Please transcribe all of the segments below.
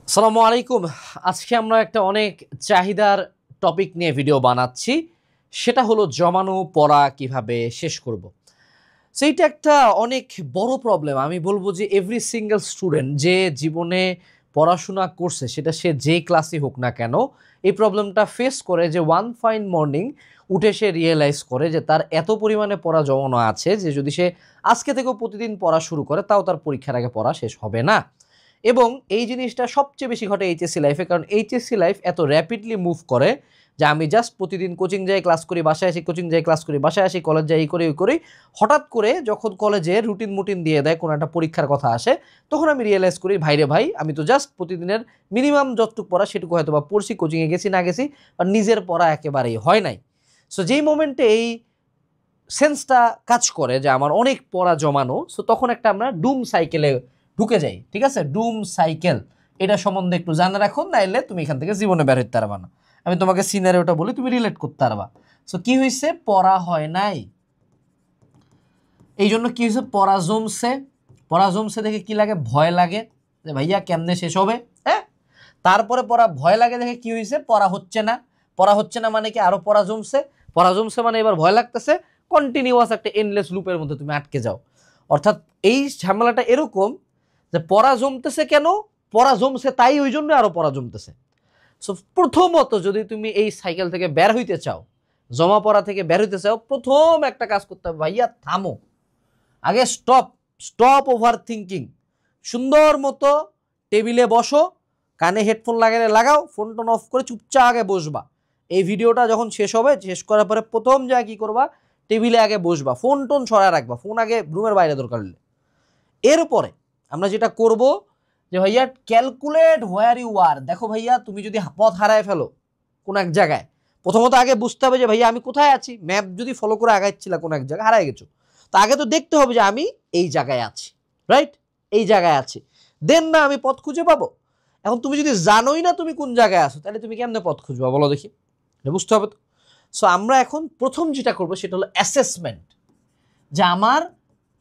আসসালামু আলাইকুম। আজকে আমরা একটা অনেক চাহিদার টপিক নিয়ে ভিডিও বানাচ্ছি, সেটা হলো জমানো পড়া কিভাবে শেষ করব। সেইটা একটা অনেক বড় প্রবলেম। আমি বলবো যে এভরি সিঙ্গেল স্টুডেন্ট যে জীবনে পড়াশোনা করছে, সেটা সে যে ক্লাসই হোক না কেন, এই প্রবলেমটা ফেস করে যে ওয়ান ফাইন মর্নিং উঠে সে রিয়েলাইজ করে যে তার এত পরিমাণে পড়া জমানো আছে যে যদি সে আজকে থেকেও প্রতিদিন পড়া শুরু করে তাও তার পরীক্ষার আগে পড়া শেষ হবে না। এবং এই জিনিসটা সবচেয়ে বেশি ঘটে এইচএসসি লাইফে, কারণ এইচএসসি লাইফ এত র্যাপিডলি মুভ করে যে আমি জাস্ট প্রতিদিন কোচিং যাই, ক্লাস করি, বাসায় আসি, কোচিং যাই, ক্লাস করি, বাসায় আসি, কলেজ যাই, এই করি ওই করি। হঠাৎ করে যখন কলেজে রুটিন মুটিন দিয়ে দেয়, কোনো একটা পরীক্ষার কথা আসে, তখন আমি রিয়েলাইজ করি ভাইরে ভাই, আমি তো জাস্ট প্রতিদিনের মিনিমাম যতটুকু পড়া সেটুকু হয়তো বা পড়ছি, কোচিংয়ে গেছি না গেছি, বা নিজের পড়া একেবারেই হয় নাই। সো যেই মোমেন্টে এই সেন্সটা কাজ করে যে আমার অনেক পড়া জমানো, সো তখন একটা আমরা ডুম সাইকেলে ঢুকে যাই। ঠিক আছে, ডুম সাইকেল, এটা সম্বন্ধে একটু জানা রাখো, নাইলে তুমি এখান থেকে জীবনে বের হইতে পারবা না। আমি তোমাকে সিনারিওটা বলি, তুমি রিলেট করতে পারবা। সো কি হয়েছে, পড়া হয় নাই, এই জন্য কি হয়েছে, পড়া জমছে। পড়া জমছে দেখে কি লাগে, ভয় লাগে যে ভাইয়া কেমনে শেষ হবে। হ্যাঁ, তারপরে পড়া ভয় লাগে দেখে কি হয়েছে, পড়া হচ্ছে না। পড়া হচ্ছে না মানে কি, আরো পড়া জমছে। পড়া জমছে মানে এবার ভয় লাগতেছে, কন্টিনিউয়াস একটা এন্ডলেস লুপের মধ্যে তুমি আটকে যাও। অর্থাৎ এই ঝামেলাটা এরকম যে পড়া জমতেছে কেন, পড়া জমছে তাই, ওই জন্য আরো পড়া জমতেছে। সো প্রথমত যদি তুমি এই সাইকেল থেকে বের হইতে চাও, জমা পড়া থেকে বের হইতে চাও, প্রথম একটা কাজ করতে হবে, ভাইয়া থামো। আগে স্টপ, স্টপ ওভার থিঙ্কিং। সুন্দর মতো টেবিলে বসো, কানে হেডফোন লাগালে লাগাও, ফোন টোন অফ করে চুপচাপ আগে বসবা। এই ভিডিওটা যখন শেষ হবে, শেষ করার পরে প্রথম যা কি করবা, টেবিলে আগে বসবা, ফোন টোন সরায় রাখবা, ফোন আগে রুমের বাইরে দরকার হলে। এরপরে আমরা যেটা করব যে ভাইয়া ক্যালকুলেট হোয়ার ইউ আর। দেখো ভাইয়া, তুমি যদি পথ হারায় ফেলো কোন এক জায়গায়, প্রথমত আগে বুঝতে হবে যে ভাইয়া আমি কোথায় আছি। ম্যাপ যদি ফলো করে আগাচ্ছিল কোন এক জায়গায় হারায় গেছো, তো আগে তো দেখতে হবে যে আমি এই জায়গায় আছি, রাইট, এই জায়গায় আছি, দেন না আমি পথ খুঁজে পাবো। এখন তুমি যদি জানোই না তুমি কোন জায়গায় আছো, তাহলে তুমি কেমনে পথ খুঁজবা বলো দেখি, বুঝতে হবে তো। সো আমরা এখন প্রথম যেটা করবো সেটা হলো অ্যাসেসমেন্ট, যে আমার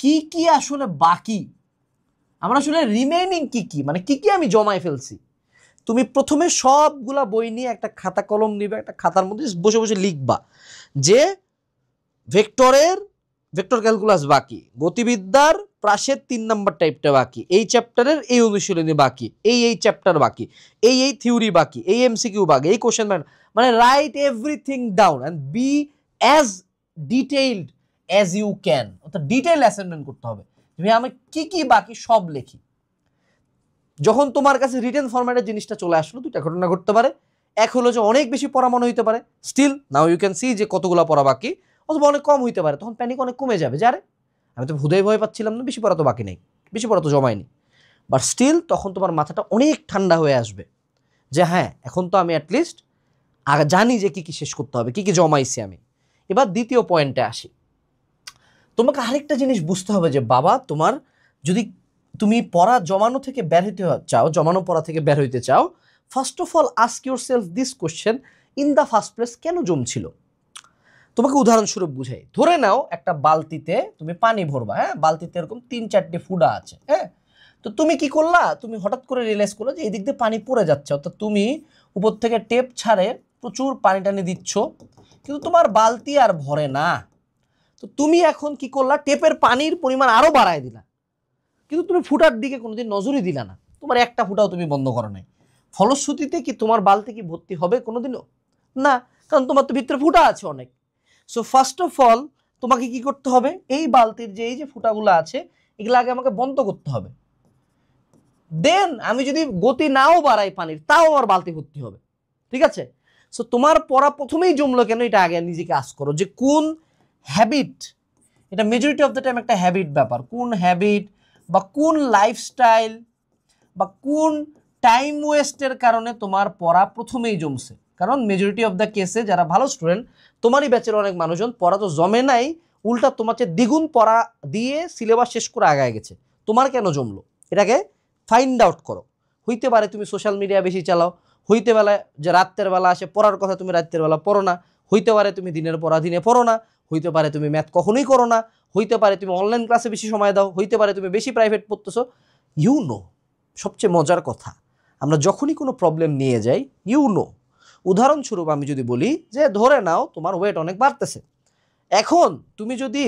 কি কি আসলে বাকি, আমার আসলে রিমেইনিং কি কি, মানে কি কি আমি জমায় ফেলছি। তুমি প্রথমে সবগুলা বই নিয়ে একটা খাতা কলম নিবে, একটা খাতার মধ্যে বসে বসে লিখবা যে ভেক্টর ক্যালকুলাস বাকি, গতিবিদ্যার প্রাসের 3 নম্বর টাইপটা বাকি, এই চ্যাপ্টারের এই অনুশীলনী বাকি, এই চ্যাপ্টার বাকি, এই থিওরি বাকি, এই এমসিকিউ বাকি, এই কোশ্চেন ব্যাংক, মানে write everything down and be as detailed as you can. অর্থাৎ ডিটেইল অ্যাসাইনমেন্ট করতে হবে, তুমি আমি কি কি বাকি সব লেখি। যখন তোমার কাছে রিটেন ফরম্যাটের জিনিসটা চলে আসলো, দুইটা ঘটনা ঘটতে পারে। এক হলো যে অনেক বেশি পড়া মনে হইতে পারে, still now you can see যে কতগুলো পড়া বাকি, অথবা অনেক কম হইতে পারে, তখন প্যানিক অনেক কমে যাবে, যারে আমি তো হুদাই ভয় পাচ্ছিলাম না, বেশি পড়া তো বাকি নেই, বেশি পড়া তো জমায়নি। বাট স্টিল তখন তোমার মাথাটা অনেক ঠান্ডা হয়ে আসবে যে হ্যাঁ, এখন তো আমি অ্যাটলিস্ট জানি যে কি কি শেষ করতে হবে, কি কি জমাইছি আমি। এবার দ্বিতীয় পয়েন্টে আসি, তোমাকে আরেকটা জিনিস বুঝতে হবে যে বাবা, তোমার যদি তুমি পড়া জমানো থেকে বের হইতে চাও, জমানো পড়া থেকে বের হইতে চাও, first of all ask your self this question, in the first place কেন জমছিল। তোমাকে উদাহরণস্বরূপ বুঝাই, ধরে নাও একটা বালতিতে তুমি পানি ভরবা, হ্যাঁ, বালতিতে এরকম 3-4টে ফুটা আছে, হ্যাঁ। তো তুমি কি করলা, তুমি হঠাৎ করে রিয়েলাইজ করলো যে এই দিক দিয়ে পানি পড়ে যাচ্ছে, অর্থাৎ তুমি উপর থেকে টেপ ছাড়ে প্রচুর পানি টানি দিচ্ছ, কিন্তু তোমার বালতি আর ভরে না। তো তুমি এখন কি করলা, টেপের পানির পরিমাণ আরো বাড়ায় দিলা, কিন্তু তুমি ফুটার দিকে কোনোদিন নজরই দিলা না, তোমার একটা ফুটাও তুমি বন্ধ করো নাই। ফলশ্রুতিতে কি তোমার বালতি কি ভর্তি হবে কোনোদিনও না, কারণ তোমার তো ভিতরে ফুটা আছে অনেক। সো ফার্স্ট অফ অল তোমাকে কি করতে হবে, এই বালতির যে এই যে ফুটাগুলো আছে এগুলো আগে আমাকে বন্ধ করতে হবে। দেন আমি যদি গতি নাও বাড়াই পানির, তাও আমার বালতি ভর্তি হবে, ঠিক আছে। সো তোমার পড়া প্রথমেই জমলো কেন, এটা আগে নিজেকে আস্ক করো যে কোন হ্যাবিট, এটা মেজরিটি অফ দ্য টাইম একটা হ্যাবিট ব্যাপার, কোন হ্যাবিট বা কোন লাইফস্টাইল বা কোন টাইম ওয়েস্টের কারণে তোমার পড়া প্রথমেই জমছে। কারণ মেজরিটি অফ দ্য কেসে যারা ভালো স্টুডেন্ট, তোমারই ব্যাচের অনেক মানুষজন পড়া তো জমে নাই, উল্টা তোমার চেয়ে দ্বিগুণ পড়া দিয়ে সিলেবাস শেষ করে আগায় গেছে, তোমার কেন জমলো এটাকে ফাইন্ড আউট করো। হইতে পারে তুমি সোশ্যাল মিডিয়া বেশি চালাও, হইতে পারে যে রাত্রের বেলা আসে পড়ার কথা তুমি রাত্রের বেলা পড়ো না, হইতে পারে তুমি দিনের পড়া দিনে পড়ো না, হইতে পারে তুমি ম্যাথ কখনোই করো না, হইতে পারে তুমি অনলাইন ক্লাসে বেশি সময় দাও, হইতে পারে তুমি বেশি প্রাইভেট পড়তেছো, ইউ নো। সবচেয়ে মজার কথা, আমরা যখনই কোনো প্রবলেম নিয়ে যাই উদাহরণস্বরূপ আমি যদি বলি যে ধরে নাও তোমার ওয়েট অনেক বাড়তেছে, এখন তুমি যদি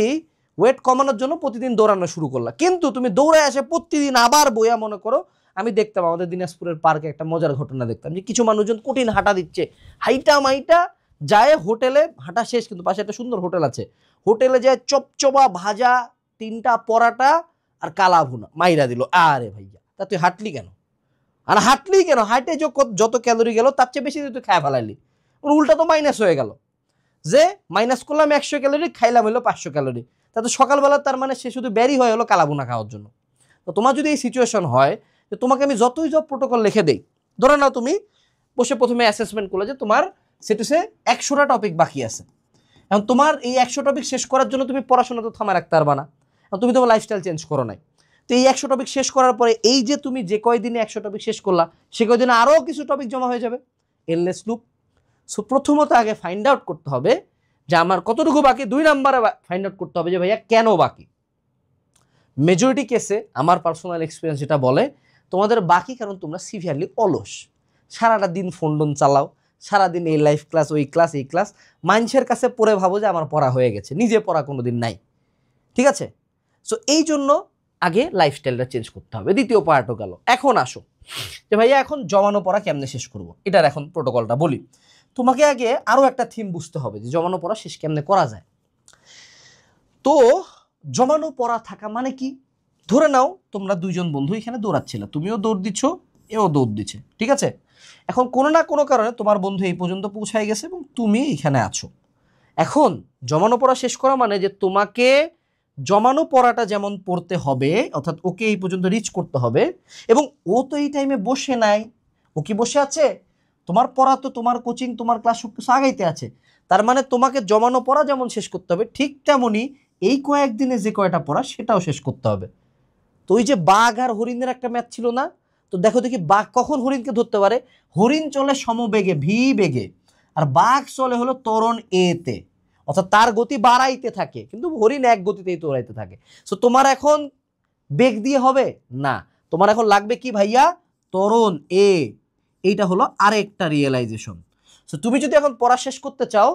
ওয়েট কমানোর জন্য প্রতিদিন দৌড়ানো শুরু করলা, কিন্তু তুমি দৌড়ে আসে প্রতিদিন আবার বইয়া মনে করো, আমি দেখতাম আমাদের দিনাজপুরের পার্কে একটা মজার ঘটনা দেখতাম যে কিছু মানুষজন কঠিন হাঁটা দিচ্ছে, হাইটা মাইটা যায় হোটেলে, হাঁটা শেষ কিন্তু পাশে একটা সুন্দর হোটেল আছে, হোটেলে যায় চপচপা ভাজা 3টা পরাটা আর কালা ভুনা মাইরা দিল। আরে ভাইয়া তা তুই হাঁটলি কেন? আর হাঁটলি কেন? হাঁটে যত ক্যালোরি গেল তার চেয়ে বেশি তুই খায় ফেলাইলি, উল্টা তো মাইনাস হয়ে গেল, যে মাইনাস করলাম 100 ক্যালোরি, খাইলাম হলো 500 ক্যালোরি, তা তো সকালবেলা তার মানে সে শুধু বেরি হয়ে হলো কালাভুনা খাওয়ার জন্য। তো তোমার যদি এই সিচুয়েশন হয় যে তোমাকে আমি যতই জব প্রোটোকল লিখে দেই, ধরে নাও তুমি বসে প্রথমে অ্যাসেসমেন্ট করলে যে তোমার সেটুসে 100টা টপিক বাকি আছে, এখন তোমার এই 100 টপিক শেষ করার জন্য তুমি পড়াশোনা তো থামায় রাখতে পারবা না, তুমি তোমার লাইফস্টাইল চেঞ্জ করো নাই। তো এই 100 টপিক শেষ করার পরে এই যে তুমি যে কয়দিনে 100 টপিক শেষ করলা, সে কয়দিনে আরও কিছু টপিক জমা হয়ে যাবে, এন্ডলেস লুপ। সো প্রথমত আগে ফাইন্ড আউট করতে হবে যে আমার কতটুকু বাকি, 2 নম্বরে ফাইন্ড আউট করতে হবে যে ভাইয়া কেন বাকি। মেজরিটি কেসে আমার পার্সোনাল এক্সপিরিয়েন্স যেটা বলে তোমাদের বাকি কারণ তোমরা সিভিয়ারলি অলস, সারাটা দিন ফোন টোন চালাও, সারাদিন এই লাইফ ক্লাস ওই ক্লাস এই ক্লাস, মানুষের কাছে পড়ে ভাবো যে আমার পড়া হয়ে গেছে, নিজে পড়া কোনো দিন নাই, ঠিক আছে? সো এই জন্য আগে লাইফস্টাইলটা চেঞ্জ করতে হবে। দ্বিতীয় পার্টও গেল, এখন আসো যে ভাইয়া এখন জমানো পড়া কেমনে শেষ করব, এটার এখন প্রোটোকলটা বলি। তোমাকে আগে আরও একটা থিম বুঝতে হবে যে জমানো পড়া শেষ কেমনে করা যায়। তো জমানো পড়া থাকা মানে কি? ধরে নাও তোমরা 2 জন বন্ধু এখানে দৌড়াচ্ছিল, তুমিও দৌড় দিচ্ছ, এও দৌড় দিচ্ছে, ঠিক আছে? এখন কোনো না কোনো কারণে তোমার বন্ধু এই পর্যন্ত পৌঁছায় গেছে এবং তুমি এখানে আছো। এখন জমানো পড়া শেষ করা মানে যে তোমাকে জমানো পড়াটা যেমন পড়তে হবে, অর্থাৎ ওকে এই পর্যন্ত রিচ করতে হবে, এবং ও তো এই টাইমে বসে নাই, ও কি বসে আছে? তোমার পড়া তো, তোমার কোচিং, তোমার ক্লাস সব কিছু আগাইতে আছে, তার মানে তোমাকে জমানো পড়া যেমন শেষ করতে হবে, ঠিক তেমনই এই কয়েকদিনে যে কয়টা পড়া সেটাও শেষ করতে হবে। তো ওই যে বাঘ আর হরিণের একটা ম্যাচ ছিল না, তো দেখো দেখি বাঘ কখন হরিণকে ধরতে পারে? হরিণ চলে সমবেগে ভি বেগে, আর বাঘ চলে হলো ত্বরণ এতে, অর্থাৎ তার গতি বাড়াইতে থাকে, কিন্তু হরিণ এক গতিতেই দৌড়াইতে থাকে। সো তোমার এখন বেগ দিয়ে হবে না, তোমার এখন লাগবে কি ভাইয়া? ত্বরণ এ। এইটা হলো আরেকটা রিয়েলাইজেশন। সো তুমি যদি এখন পড়া শেষ করতে চাও,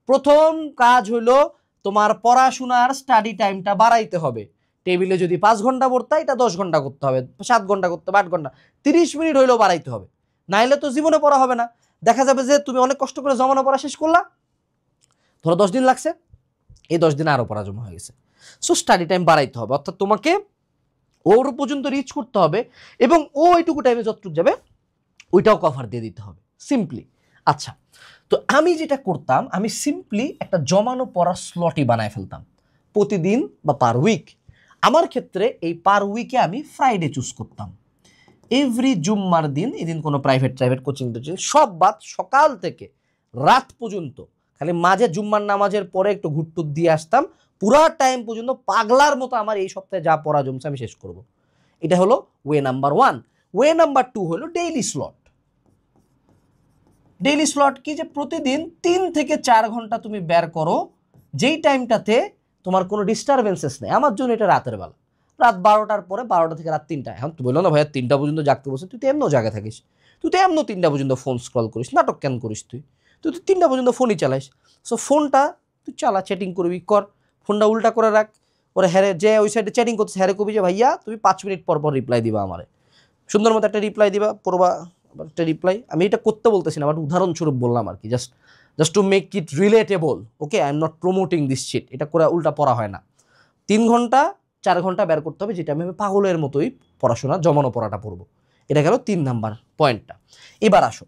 প্রথম কাজ হলো তোমার পড়াশোনার স্টাডি টাইমটা বাড়াইতে হবে। টেবিলে যদি 5 ঘন্টা পড়তে হয়, এটা 10 ঘন্টা করতে হবে, 7 ঘন্টা করতে হবে, 8 ঘন্টা, 30 মিনিট হইলেও বাড়াইতে হবে, নাইলে তো জীবনে পড়া হবে না। দেখা যাবে যে তুমি অনেক কষ্ট করে জমানো পড়া শেষ করলা, ধরো 10 দিন লাগছে, এই 10 দিনে আরও পড়া জমা হয়ে গেছে। সো স্টাডি টাইম বাড়াইতে হবে, অর্থাৎ তোমাকে ওর পর্যন্ত রিচ করতে হবে, এবং ও এইটুকু টাইমে যতটুকু যাবে ওইটাও কভার দিয়ে দিতে হবে, সিম্পলি। আচ্ছা, তো আমি যেটা করতাম, আমি সিম্পলি একটা জমানো পড়ার স্লটই বানায় ফেলতাম, প্রতিদিন বা পার উইক। আমার ক্ষেত্রে এই পার উইকে আমি ফ্রাইডে চুজ করতাম, এভরি জুম্মার দিন। এদিন কোনো প্রাইভেট কোচিং টোচিং সব বাদ, সকাল থেকে রাত পর্যন্ত, খালি মাঝে জুম্মার নামাজের পরে একটু ঘুরটুর দিয়ে আসতাম, পুরা টাইম পর্যন্ত পাগলার মতো আমার এই সপ্তাহে যা পড়া জমছে আমি শেষ করব। এটা হলো ওয়ে নাম্বার 1। ওয়ে নাম্বার 2 হলো ডেইলি স্লট। ডেইলি স্লট কি? যে প্রতিদিন 3 থেকে 4 ঘন্টা তুমি বের করো, যেই টাইমটাতে তোমার কোনো ডিস্টারবেন্সেস নেই। আমার জন্য এটা রাতের বেলা, রাত 12টার পরে, 12টা থেকে রাত 3টা। এখন তুই বললো না ভাইয়া 3টা পর্যন্ত জাগতে বসে, তুই তো এমনও জায়গা থাকিস, তুই তো এমনও 3টা পর্যন্ত ফোন স্ক্রল করিস, নাটক কেন করিস? তুই তো 3টা পর্যন্ত ফোনই চালাইস। সো ফোনটা তুই চালা, চ্যাটিং করবি কর, ফোনটা উল্টা করে রাখ, ওরা হ্যারে যে ওই সাইডে চ্যাটিং করছিস হ্যারে কবি যে ভাইয়া তুমি 5 মিনিট পর পর রিপ্লাই দিবা, আমারে সুন্দর মতো একটা রিপ্লাই দিবা, পড়বা একটা রিপ্লাই। আমি এটা করতে বলতেছি না, বাট উদাহরণস্বরূপ বললাম আর কি, just to make it relatable. Okay, I am not promoting this sheet, এটা করে উল্টা পড়া হয় না। 3 ঘন্টা 4 ঘন্টা বের করতে হবে, যেটা আমি পাগলের মতোই পড়াশোনা জমানো পড়াটা পড়বো। এটা গেল 3 নাম্বার পয়েন্টটা। এবার আসো,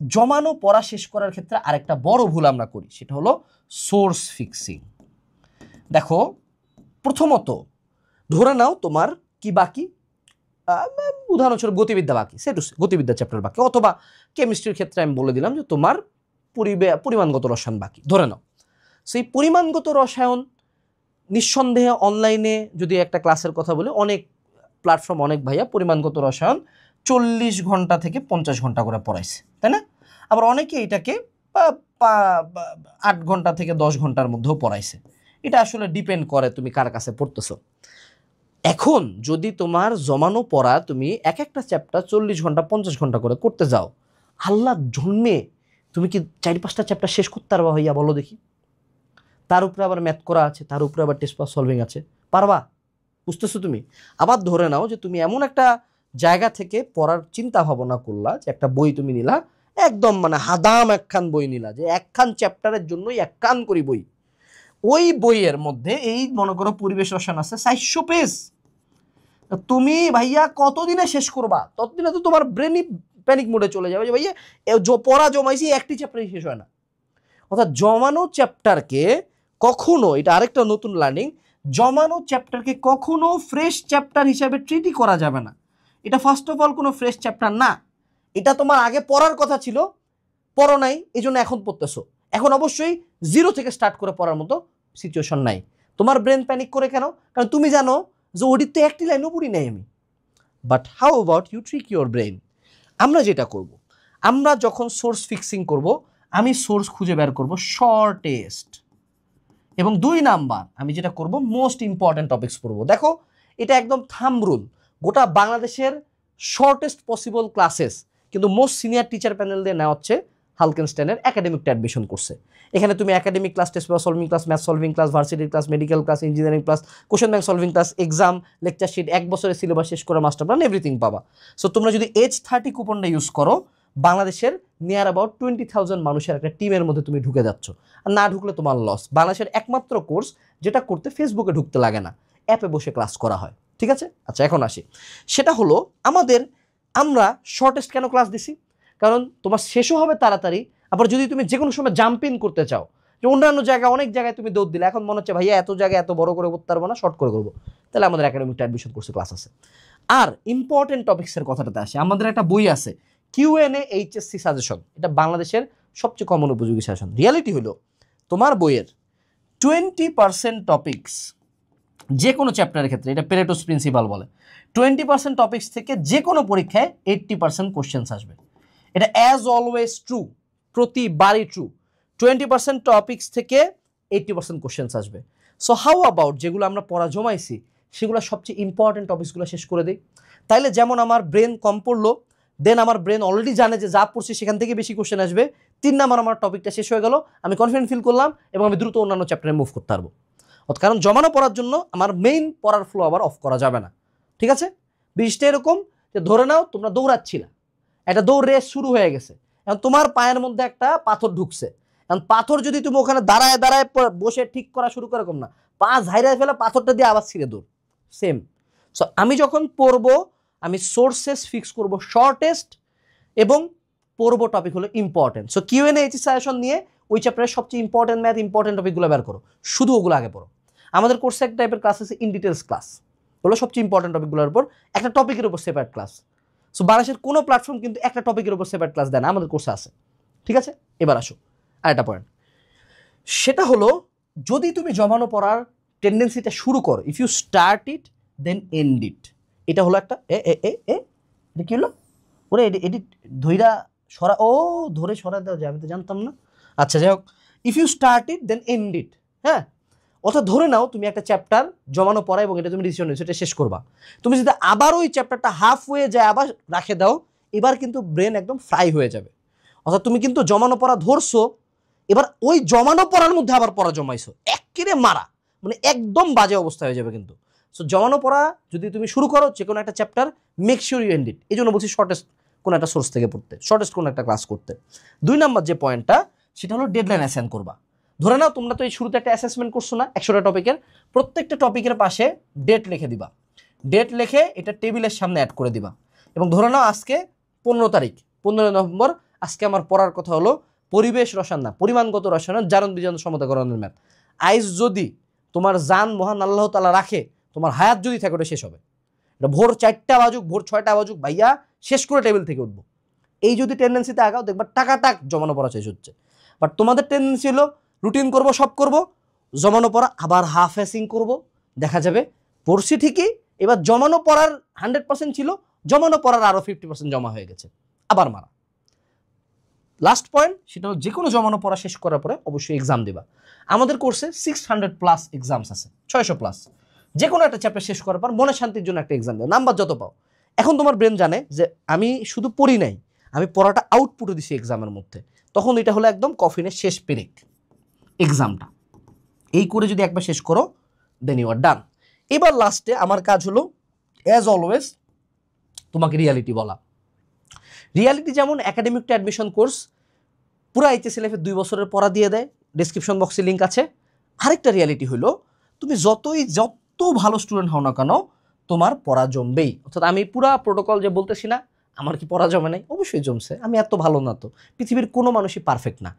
জমানো পড়া শেষ করার ক্ষেত্রে আরেকটা বড় ভুল আমরা করি, সেটা হলো সোর্স ফিক্সিং। দেখো, প্রথমত ধরে নাও তোমার কি বাকি, উদাহরণস্বরূপ গতিবিদ্যা বাকি, গতিবিদ্যা চ্যাপ্টার বাকি, অথবা কেমিস্ট্রির ক্ষেত্রে আমি বলে দিলাম যে তোমার পরিমাণগত রসায়ন বাকি, ধরে নাও। সেই পরিমাণগত রসায়ন নিঃসন্দেহে অনলাইনে যদি একটা ক্লাসের কথা বলি, অনেক প্ল্যাটফর্ম, অনেক ভাইয়া পরিমাণগত রসায়ন 40 ঘন্টা থেকে 50 ঘন্টা করে পড়াইছে, তাই না? আবার অনেকে এটাকে 8 ঘন্টা থেকে 10 ঘন্টার মধ্যেও পড়াইছে। এটা আসলে ডিপেন্ড করে তুমি কার কাছে পড়তেছো। এখন যদি তোমার জমানো পড়া তুমি এক একটা চ্যাপ্টার 40 ঘন্টা 50 ঘন্টা করে করতে যাও, আল্লাহর জন্যে তুমি কি 4-5টা চ্যাপ্টার শেষ করতে পারবা ভাইয়া বলো দেখি? তার উপরে আবার ম্যাথ করা আছে, তার উপরে আবার টেস্ট পাস সলভিং আছে, পারবা? বুঝতেছো তুমি? আবার ধরে নাও যে তুমি এমন একটা জায়গা থেকে পড়ার চিন্তা ভাবনা করলা যে একটা বই তুমি নিলা, একদম মানে হাদাম একখান বই নিলা, যে একখান চ্যাপ্টারের জন্যই একখান করি বই। ওই বইয়ের মধ্যে এই মনে করো পরিবেশ রসায়ন আছে 400 পেজ, তুমি ভাইয়া কতদিনে শেষ করবা? ততদিনে তো তোমার ব্রেনই প্যানিক মোডে চলে যাবে যে ভাইয়া পড়া জমাইছি, একটি চ্যাপ্টারই শেষ হয় না। অর্থাৎ জমানো চ্যাপ্টারকে কখনো, এটা আরেকটা নতুন লার্নিং, জমানো চ্যাপ্টারকে কখনো ফ্রেশ চ্যাপ্টার হিসাবে ট্রিটই করা যাবে না। এটা ফার্স্ট অফ অল কোনো ফ্রেশ চ্যাপ্টার না, এটা তোমার আগে পড়ার কথা ছিল, পড়ো নাই, এই জন্য এখন পড়তেছো। এখন অবশ্যই 0 থেকে স্টার্ট করে পড়ার মতো সিচুয়েশন নাই। তোমার ব্রেন প্যানিক করে কেন? কারণ তুমি জানো যে ওটির তো একটি লাইনও পড়ি নাই আমি। But how about you trick your brain? আমরা যেটা করব, আমরা যখন সোর্স ফিক্সিং করব, আমি সোর্স খুঁজে বের করব শর্টেস্ট, এবং 2 নাম্বার আমি যেটা করব মোস্ট ইম্পর্টেন্ট টপিকস পড়বো। দেখো এটা একদম থাম্ব রুল, গোটা বাংলাদেশের শর্টেস্ট পসিবল ক্লাসেস কিন্তু মোস্ট সিনিয়র টিচার প্যানেল দিয়ে নেওয়া হচ্ছে হালকেনস্টাইনের একাডেমিকটা অ্যাডমিশন করছে। এখানে তুমি academic class, test paper solving class, math solving class, ভার্সিটির class, medical class, engineering class, question bank solving class, exam, lecture sheet, 1 বছরের সিলেবাস শেষ করে মাস্টার প্ল্যান, এভরিথিং পাবা। সো তোমরা যদি H30 কুপনটা ইউজ করো, বাংলাদেশের নিয়ার অ্যাবাউট 20,000 মানুষের একটা টিমের মধ্যে তুমি ঢুকে যাচ্ছ। আর না ঢুকলে তোমার লস। বাংলাদেশের একমাত্র কোর্স যেটা করতে ফেসবুকে ঢুকতে লাগে না, অ্যাপে বসে ক্লাস করা হয়। ঠিক আছে? আচ্ছা, এখন আসি, সেটা হলো আমরা শর্টেস্ট কেন ক্লাস দিছি? কারণ তোমার শেষও হবে তাড়াতাড়ি, আবার যদি তুমি যে কোনো সময় জাম্প ইন করতে চাও, যে অন্যান্য জায়গায় অনেক জায়গায় তুমি দৌড় দিলে, এখন মনে হচ্ছে ভাইয়া এত জায়গায় এত বড় করে করতে পারবো না, শর্ট করে করবো, তাহলে আমাদের একাডেমিকটা অ্যাডমিশন কোর্সে ক্লাস আছে। আর ইম্পর্টেন্ট টপিক্সের কথাটাতে আসে, আমাদের একটা বই আছে কিউএনএ এইচএসসি সাজেশন, এটা বাংলাদেশের সবচেয়ে কমন উপযোগী সাজেশন। রিয়ালিটি হলো তোমার বইয়ের 20% টপিক্স যে কোনো চ্যাপ্টারের ক্ষেত্রে, এটা পেরেটোস প্রিন্সিপাল বলে, 20% টপিক্স থেকে যে কোনো পরীক্ষায় 80% কোশ্চেন্স আসবে। এটা অ্যাজ অলওয়েজ ট্রু, প্রতিবারই ট্রু। 20% টপিক্স থেকে 80% কোশ্চেন্স আসবে। সো হাউ অ্যাবাউট যেগুলো আমরা পড়া জমাইছি সেগুলো সবচেয়ে ইম্পর্টেন্ট টপিক্সগুলো শেষ করে দিই। তাইলে যেমন আমার ব্রেন কম পড়লো, দেন আমার ব্রেন অলরেডি জানে যে যা পড়ছি সেখান থেকে বেশি কোশ্চেন আসবে। 3 নাম্বার আমার টপিকটা শেষ হয়ে গেল, আমি কনফিডেন্ট ফিল করলাম এবং আমি দ্রুত অন্যান্য চ্যাপ্টারে মুভ করতে পারবো। কারণ জমানো পড়ার জন্য আমার মেইন পড়ার ফ্লো আবার অফ করা যাবে না। ঠিক আছে? বিষয়টা এরকম যে ধরে নাও তোমরা দৌড়াচ্ছিলা, একটা দৌড় রেস শুরু হয়ে গেছে, এখন তোমার পায়ের মধ্যে একটা পাথর ঢুকছে, এখন পাথর যদি তুমি ওখানে দাঁড়ায় দাঁড়ায় বসে ঠিক করা শুরু করে, না, পা ঝাইরায় ফেলে পাথরটা দিয়ে আবার ছিঁড়ে দৌড়, সেম। সো আমি যখন পড়বো, আমি সোর্সেস ফিক্স করব শর্টেস্ট, এবং পড়বো টপিক হলো important. So QnA HSC suggestion নিয়ে ওই চ্যাপ্টারের সবচেয়ে ইম্পর্টেন্ট ম্যাথ, ইম্পর্টেন্ট টপিকগুলো বের করো, শুধু ওগুলো আগে পড়ো। আমাদের কোর্সে এক টাইপের ক্লাস আছে ইন ডিটেলস ক্লাস, হলো সবচেয়ে ইম্পর্টেন্ট টপিকগুলোর উপর একটা টপিকের উপর সেপারেট ক্লাস। সো বাংলাদেশের কোনো প্ল্যাটফর্ম কিন্তু একটা টপিকের উপর সেপারেট ক্লাস দেয় না, আমাদের কোর্সে আছে। ঠিক আছে? এবার আসো আরেকটা পয়েন্ট, সেটা হলো যদি তুমি জমানো পড়ার টেন্ডেন্সিটা শুরু করো, if you start it then end it, এটা হলো একটা এটা কি হলো? ওরে এডিট ধৈরা সরা, ও ধরে সরা দেওয়া যায়, আমি তো জানতাম না। আচ্ছা, যাই হোক, if you start it then end it. হ্যাঁ, অর্থাৎ ধরে নাও তুমি একটা চ্যাপ্টার জমানো পড়া এবং এটা তুমি ডিসিশন নিয়েছো, এটা শেষ করবা। তুমি যদি আবার ওই চ্যাপ্টারটা হাফ হয়ে যায় আবার রাখে দাও, এবার কিন্তু ব্রেন একদম ফ্রাই হয়ে যাবে। অর্থাৎ তুমি কিন্তু জমানো পড়া ধরছো, এবার ওই জমানো পড়ার মধ্যে আবার পড়া জমাইছো, একেবারে মারা, মানে একদম বাজে অবস্থা হয়ে যাবে কিন্তু। সো জমানো পড়া যদি তুমি শুরু করো যে কোনো একটা chapter, make sure you end it. এই জন্য বলছি শর্টেস্ট কোনো একটা সোর্স থেকে পড়তে, শর্টেস্ট কোনো একটা ক্লাস করতে। 2 নাম্বার যে পয়েন্টটা, সেটা হলো ডেডলাইন অ্যাসাইন করবা। ধরে নাও তোমরা তো এই শুরুতে একটা অ্যাসেসমেন্ট করছো না 100টা টপিকের, প্রত্যেকটা টপিকের পাশে ডেট লিখে দিবা, ডেট লিখে এটা টেবিলের সামনে অ্যাড করে দিবা। এবং ধরে নাও আজকে 15 তারিখ, 15 নভেম্বর, আজকে আমার পড়ার কথা হলো পরিবেশ রসায়ন না পরিমাণগত রসায়ন, জারণ বিজারণ সমতাকরণের ম্যাথ। আইজ যদি তোমার জান মহান আল্লাহ তাআলা রাখে, তোমার হায়াত যদি থাকে, ওটা শেষ হবে। এটা ভোর 4টা বাজুক, ভোর 6টা বাজুক, ভাইয়া শেষ করে টেবিল থেকে উঠবো। এই যদি টেন্ডেন্সিতে আগাও, দেখবা টাক জমানো পড়া শেষ হচ্ছে। বাট তোমাদের টেন্ডেন্সি হলো রুটিন করব, সব করব, জমানো পড়া আবার হাফ হ্যাসিং করব, দেখা যাবে পড়ছি ঠিকই, এবার জমানো পড়ার 100% ছিল, জমানো পড়ার আরও 50% জমা হয়ে গেছে, আবার মারা। লাস্ট পয়েন্ট, সেটা হলো যে কোনো জমানো পড়া শেষ করার পরে অবশ্যই এক্সাম দেবা। আমাদের কোর্সে 600+ এক্সামস আছে, 600+। যে কোনো একটা চ্যাপ্টার শেষ করার পর মনে শান্তির জন্য একটা এক্সাম দাও, নাম্বার যত পাও। এখন তোমার ব্রেন জানে যে আমি শুধু পড়ি নাই, আমি পড়াটা আউটপুটও দিছি এক্সামের মধ্যে, তখন এটা হলো একদম কফিনের শেষ পেরেক এক্সামটা। এই করে যদি একবার শেষ করো দেন ইউ আর ডান। এবার লাস্টে আমার কাজ হলো অ্যাজ অলওয়েজ তোমাকে রিয়ালিটি বলা। রিয়ালিটি যেমন একাডেমিক টু অ্যাডমিশন কোর্স পুরো HSLF 2 বছরের পড়া দিয়ে দেয়, ডেসক্রিপশন বক্সে লিঙ্ক আছে। আরেকটা রিয়ালিটি হলো তুমি যত ভালো স্টুডেন্ট হও না কেন তোমার পড়া জমবেই। অর্থাৎ আমি পুরা প্রোটোকল যে বলতেছি না আমার কি পড়া জমে নাই, অবশ্যই জমছে, আমি এত ভালো না তো, পৃথিবীর কোনো মানুষই পারফেক্ট না,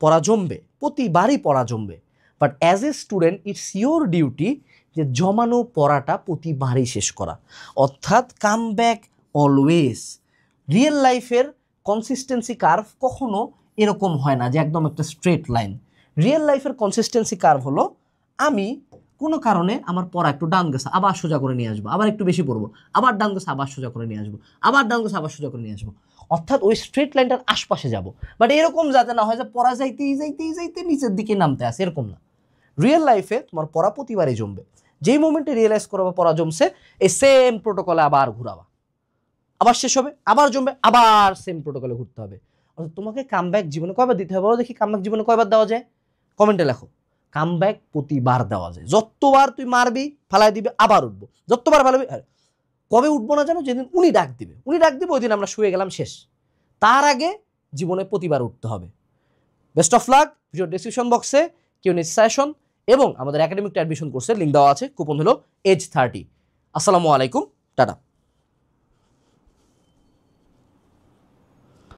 পড়া জমবে, প্রতিবারই পড়া জমবে। But as a student it's your duty যে জমানো পড়াটা প্রতিবারই শেষ করা, অর্থাৎ কাম ব্যাক অলওয়েজ। রিয়েল লাইফের কনসিস্টেন্সি কার্ভ কখনো এরকম হয় না যে একদম একটা স্ট্রেট লাইন। রিয়েল লাইফের কনসিস্টেন্সি কার্ভ হলো আমি কোনো কারণে আমার পড়া একটু ডাউন গেছে, আবার সোজা করে নিয়ে আসবো, আবার একটু বেশি পড়বো, আবার ডাউন গেছে, আবার সোজা করে নিয়ে আসবো, আবার ডাউন গেছে, আবার সোজা করে নিয়ে আসবো, অর্থাৎ ওই স্ট্রেট লাইনটার আশপাশে যাব। বাট এরকম যাতে না হয় যে পড়া যাইতে নিচের দিকে নামতে আসে, এরকম না। রিয়েল লাইফে তোমার পড়া প্রতিবারই জমবে। যেই মোমেন্টে রিয়েলাইজ করবে পড়া জমছে, এই সেম প্রোটোকলে আবার ঘুরাবা, আবার শেষ হবে, আবার জমবে, আবার সেম প্রোটোকলে ঘুরতে হবে। অর্থাৎ তোমাকে কামব্যাক জীবনে কয়বার দিতে হবে বলো দেখি? কামব্যাক জীবনে কয়বার দেওয়া যায়? কমেন্টে লেখো। কামব্যাক প্রতিবার দেওয়া যায়। যতবার তুই মারবি ফালাই দিবে আবার উঠবো, যতবার ফালাবি। কবে উঠবো না জানো? যেদিন উনি ডাক দিবে ওই দিন আমরা শুয়ে গেলাম, শেষ। তার আগে জীবনে প্রতিবার উঠতে হবে। Best of luck. Video description বক্সে Q&A সেশন এবং আমাদের একাডেমিক অ্যাডমিশন কোর্সের লিঙ্ক দেওয়া আছে, কুপন হলো AGE 30। আসসালামু আলাইকুম, টাটা।